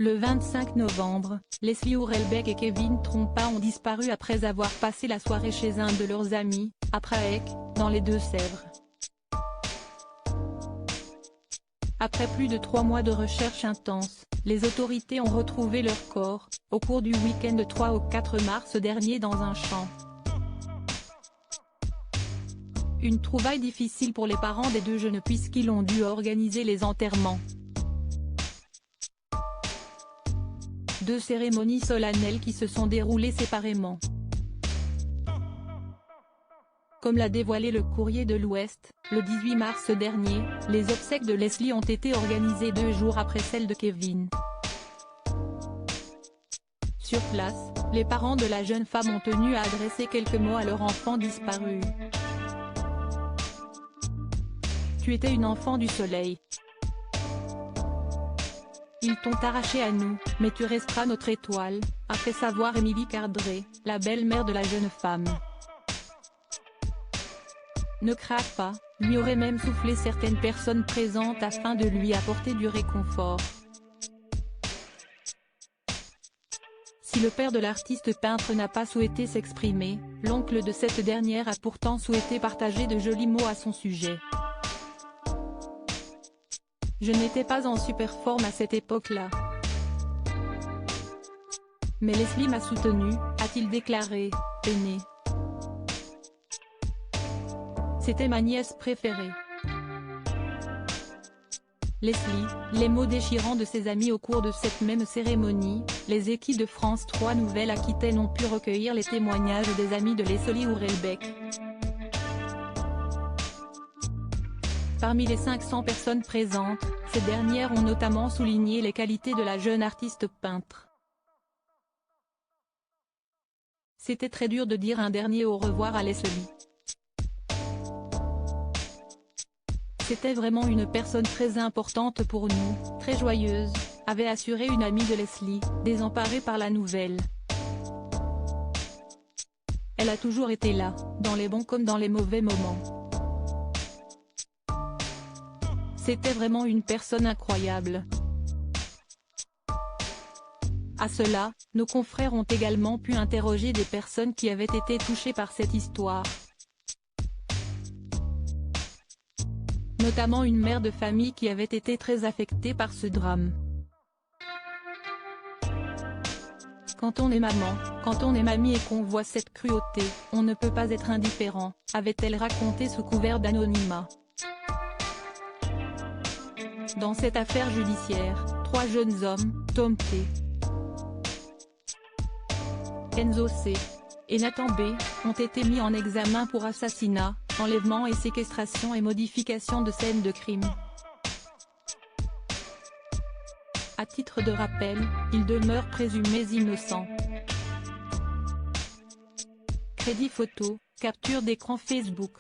Le 25 novembre, Leslie Hurlbeck et Kevin Trompa ont disparu après avoir passé la soirée chez un de leurs amis, à Praec, dans les Deux-Sèvres. Après plus de 3 mois de recherche intense, les autorités ont retrouvé leur corps, au cours du week-end de 3 au 4 mars dernier dans un champ. Une trouvaille difficile pour les parents des deux jeunes puisqu'ils ont dû organiser les enterrements. Deux cérémonies solennelles qui se sont déroulées séparément. Comme l'a dévoilé le Courrier de l'Ouest, le 18 mars dernier, les obsèques de Leslie ont été organisées 2 jours après celles de Kevin. Sur place, les parents de la jeune femme ont tenu à adresser quelques mots à leur enfant disparu. Tu étais une enfant du soleil. Ils t'ont arraché à nous, mais tu resteras notre étoile, a fait savoir Émilie Cardré, la belle-mère de la jeune femme. Ne craque pas, lui auraient même soufflé certaines personnes présentes afin de lui apporter du réconfort. Si le père de l'artiste peintre n'a pas souhaité s'exprimer, l'oncle de cette dernière a pourtant souhaité partager de jolis mots à son sujet. Je n'étais pas en super forme à cette époque-là. Mais Leslie m'a soutenu, a-t-il déclaré, peiné. C'était ma nièce préférée. Leslie, les mots déchirants de ses amis au cours de cette même cérémonie, les équipes de France 3 Nouvelle-Aquitaine ont pu recueillir les témoignages des amis de Leslie Hurlbeck. Parmi les 500 personnes présentes, ces dernières ont notamment souligné les qualités de la jeune artiste peintre. C'était très dur de dire un dernier au revoir à Leslie. C'était vraiment une personne très importante pour nous, très joyeuse, avait assuré une amie de Leslie, désemparée par la nouvelle. Elle a toujours été là, dans les bons comme dans les mauvais moments. C'était vraiment une personne incroyable. À cela, nos confrères ont également pu interroger des personnes qui avaient été touchées par cette histoire. Notamment une mère de famille qui avait été très affectée par ce drame. Quand on est maman, quand on est mamie et qu'on voit cette cruauté, on ne peut pas être indifférent, avait-elle raconté sous couvert d'anonymat. Dans cette affaire judiciaire, 3 jeunes hommes, Tom T, Enzo C et Nathan B, ont été mis en examen pour assassinat, enlèvement et séquestration et modification de scène de crime. À titre de rappel, ils demeurent présumés innocents. Crédit photo, capture d'écran Facebook.